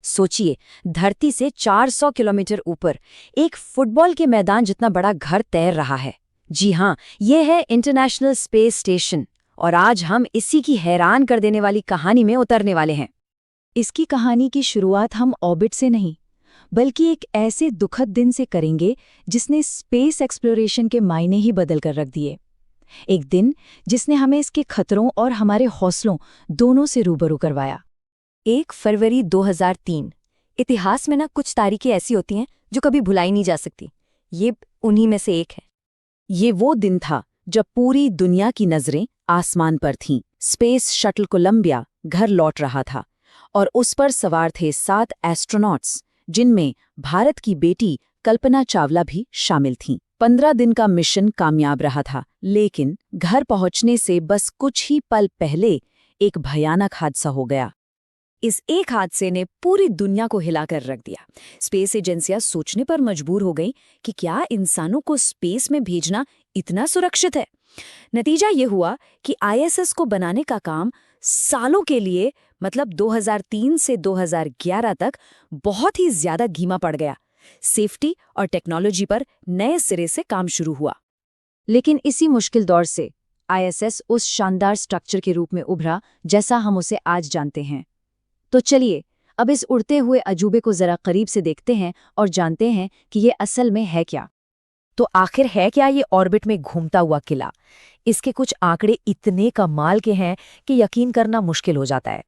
सोचिए, धरती से 400 किलोमीटर ऊपर एक फुटबॉल के मैदान जितना बड़ा घर तैर रहा है। जी हाँ, ये है इंटरनेशनल स्पेस स्टेशन। और आज हम इसी की हैरान कर देने वाली कहानी में उतरने वाले हैं। इसकी कहानी की शुरुआत हम ऑर्बिट से नहीं, बल्कि एक ऐसे दुखद दिन से करेंगे जिसने स्पेस एक्सप्लोरेशन के मायने ही बदल कर रख दिए। एक दिन जिसने हमें इसके खतरों और हमारे हौसलों दोनों से रूबरू करवाया। 1 फरवरी 2003। इतिहास में ना कुछ तारीखें ऐसी होती हैं जो कभी भुलाई नहीं जा सकती। ये उन्हीं में से एक है। ये वो दिन था जब पूरी दुनिया की नजरें आसमान पर थीं। स्पेस शटल कोलंबिया घर लौट रहा था और उस पर सवार थे 7 एस्ट्रोनॉट्स, जिनमें भारत की बेटी कल्पना चावला भी शामिल थीं। 15 दिन का मिशन कामयाब रहा था, लेकिन घर पहुंचने से बस कुछ ही पल पहले एक भयानक हादसा हो गया। इस एक हादसे ने पूरी दुनिया को हिलाकर रख दिया। स्पेस एजेंसियां सोचने पर मजबूर हो गईं कि क्या इंसानों को स्पेस में भेजना इतना सुरक्षित है। नतीजा ये हुआ कि आईएसएस को बनाने का काम सालों के लिए, मतलब 2003 से 2011 तक, बहुत ही ज्यादा धीमा पड़ गया। सेफ्टी और टेक्नोलॉजी पर नए सिरे से काम शुरू हुआ। लेकिन इसी मुश्किल दौर से आईएसएस उस शानदार स्ट्रक्चर के रूप में उभरा जैसा हम उसे आज जानते हैं। तो चलिए अब इस उड़ते हुए अजूबे को जरा करीब से देखते हैं और जानते हैं कि ये असल में है क्या। तो आखिर है क्या ये ऑर्बिट में घूमता हुआ किला? इसके कुछ आंकड़े इतने कमाल के हैं कि यकीन करना मुश्किल हो जाता है।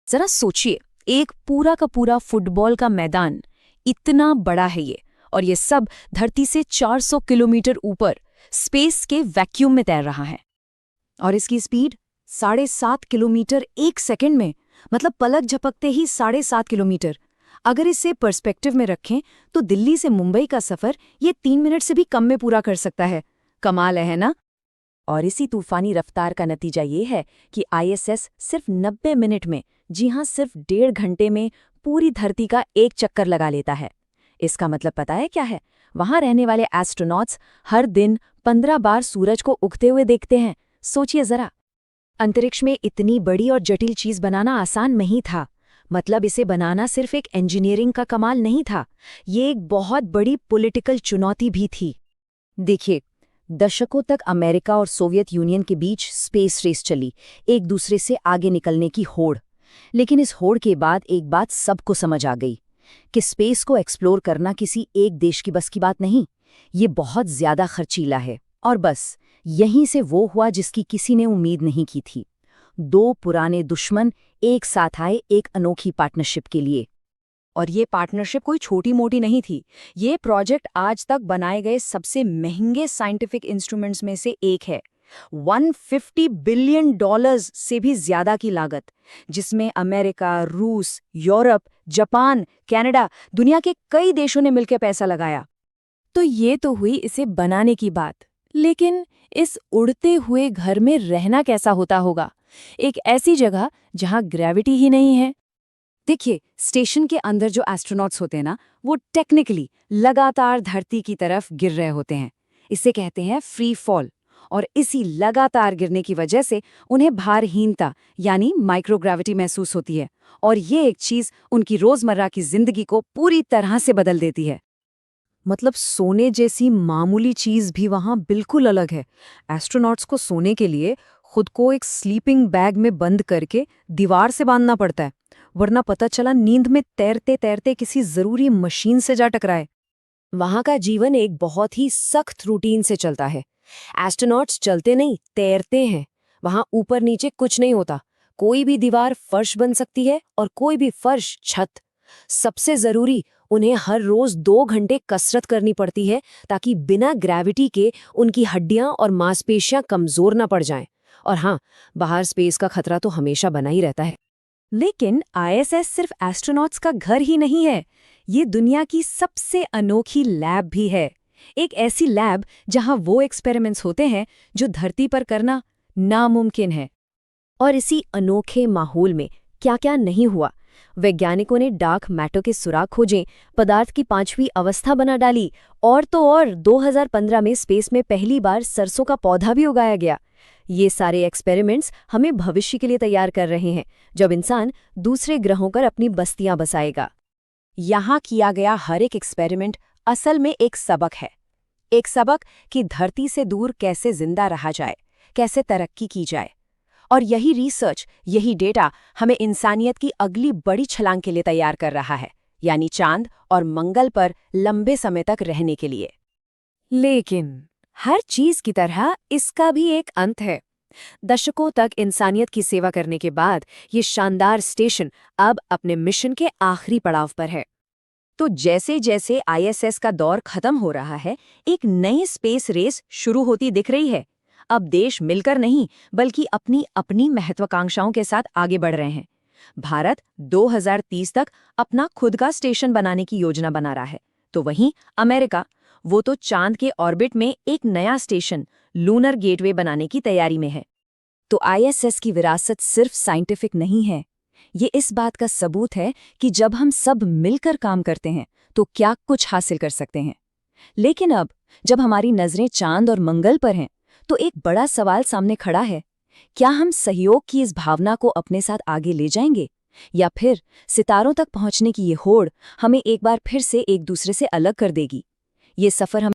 जरा सोचिए, एक पूरा का पूरा फुटबॉल का मैदान, इतना बड़ा है ये, और ये सब धरती से 400 किलोमीटर ऊपर स्पेस के वैक्यूम में तैर रहा है। और इसकी स्पीड 7.5 किलोमीटर एक सेकंड में, मतलब पलक झपकते ही 7.5 किलोमीटर। अगर इसे पर्सपेक्टिव में रखें तो दिल्ली से मुंबई का सफर ये 3 मिनट से भी कम में पूरा कर सकता है। कमाल है ना? और इसी तूफानी रफ्तार का नतीजा ये है कि आईएसएस सिर्फ 90 मिनट में, जी हाँ सिर्फ 1.5 घंटे में, पूरी धरती का एक चक्कर लगा लेता है। इसका मतलब पता है क्या है? वहां रहने वाले एस्ट्रोनॉट्स हर दिन 15 बार सूरज को उगते हुए देखते हैं। सोचिए जरा, अंतरिक्ष में इतनी बड़ी और जटिल चीज बनाना आसान नहीं था। मतलब इसे बनाना सिर्फ एक इंजीनियरिंग का कमाल नहीं था, ये एक बहुत बड़ी पॉलिटिकल चुनौती भी थी। देखिए, दशकों तक अमेरिका और सोवियत यूनियन के बीच स्पेस रेस चली, एक दूसरे से आगे निकलने की होड़। लेकिन इस होड़ के बाद एक बात सबको समझ आ गई कि स्पेस को एक्सप्लोर करना किसी एक देश की बस की बात नहीं, ये बहुत ज्यादा खर्चीला है। और बस यहीं से वो हुआ जिसकी किसी ने उम्मीद नहीं की थी। 2 पुराने दुश्मन एक साथ आए एक अनोखी पार्टनरशिप के लिए। और ये पार्टनरशिप कोई छोटी मोटी नहीं थी। ये प्रोजेक्ट आज तक बनाए गए सबसे महंगे साइंटिफिक इंस्ट्रूमेंट्स में से एक है। $150 बिलियन से भी ज्यादा की लागत, जिसमें अमेरिका, रूस, यूरोप, जापान, कनाडा, दुनिया के कई देशों ने मिलकर पैसा लगाया। तो ये तो हुई इसे बनाने की बात। लेकिन इस उड़ते हुए घर में रहना कैसा होता होगा? एक ऐसी जगह जहां ग्रेविटी ही नहीं है। देखिए, स्टेशन के अंदर जो एस्ट्रोनॉट्स होते हैं ना, वो टेक्निकली लगातार धरती की तरफ गिर रहे होते हैं। इसे कहते हैं फ्री फॉल। और इसी लगातार गिरने की वजह से उन्हें भारहीनता यानी माइक्रोग्रेविटी महसूस होती है। और ये एक चीज उनकी रोजमर्रा की जिंदगी को पूरी तरह से बदल देती है। मतलब सोने जैसी मामूली चीज भी वहां बिल्कुल अलग है। एस्ट्रोनॉट्स को सोने के लिए खुद को एक स्लीपिंग बैग में बंद करके दीवार से बांधना पड़ता है, वरना पता चला नींद में तैरते तैरते किसी जरूरी मशीन से जा टकराए। वहां का जीवन एक बहुत ही सख्त रूटीन से चलता है। एस्ट्रोनॉट्स चलते नहीं, तैरते हैं। वहां ऊपर नीचे कुछ नहीं होता। कोई भी दीवार फर्श बन सकती है और कोई भी फर्श छत। सबसे जरूरी, उन्हें हर रोज 2 घंटे कसरत करनी पड़ती है ताकि बिना ग्रेविटी के उनकी हड्डियां और मांसपेशियां कमजोर न पड़ जाएं। और हाँ, बाहर स्पेस का खतरा तो हमेशा बना ही रहता है। लेकिन आईएसएस सिर्फ एस्ट्रोनॉट्स का घर ही नहीं है, ये दुनिया की सबसे अनोखी लैब भी है। एक ऐसी लैब जहां वो एक्सपेरिमेंट्स होते हैं जो धरती पर करना नामुमकिन है। और इसी अनोखे माहौल में क्या क्या नहीं हुआ। वैज्ञानिकों ने डार्क मैटर के सुराग खोजे, पदार्थ की 5वीं अवस्था बना डाली, और तो और 2015 में स्पेस में पहली बार सरसों का पौधा भी उगाया गया। ये सारे एक्सपेरिमेंट्स हमें भविष्य के लिए तैयार कर रहे हैं, जब इंसान दूसरे ग्रहों पर अपनी बस्तियां बसाएगा। यहाँ किया गया हर एक एक्सपेरिमेंट असल में एक सबक है। एक सबक कि धरती से दूर कैसे जिंदा रहा जाए, कैसे तरक्की की जाए। और यही रिसर्च, यही डेटा हमें इंसानियत की अगली बड़ी छलांग के लिए तैयार कर रहा है, यानी चांद और मंगल पर लंबे समय तक रहने के लिए। लेकिन हर चीज की तरह इसका भी एक अंत है। दशकों तक इंसानियत की सेवा करने के बाद ये शानदार स्टेशन अब अपने मिशन के आखिरी पड़ाव पर है। तो जैसे जैसे ISS का दौर खत्म हो रहा है, एक नई स्पेस रेस शुरू होती दिख रही है। अब देश मिलकर नहीं, बल्कि अपनी अपनी महत्वाकांक्षाओं के साथ आगे बढ़ रहे हैं। भारत 2030 तक अपना खुद का स्टेशन बनाने की योजना बना रहा है, तो वहीं अमेरिका, वो तो चांद के ऑर्बिट में एक नया स्टेशन, लूनर गेटवे बनाने की तैयारी में है। तो ISS की विरासत सिर्फ साइंटिफिक नहीं है, ये इस बात का सबूत है कि जब हम सब मिलकर काम करते हैं तो क्या कुछ हासिल कर सकते हैं। लेकिन अब जब हमारी नजरें चांद और मंगल पर हैं, तो एक बड़ा सवाल सामने खड़ा है। क्या हम सहयोग की इस भावना को अपने साथ आगे ले जाएंगे, या फिर सितारों तक पहुंचने की ये होड़ हमें एक बार फिर से एक दूसरे से अलग कर देगी? ये सफर हम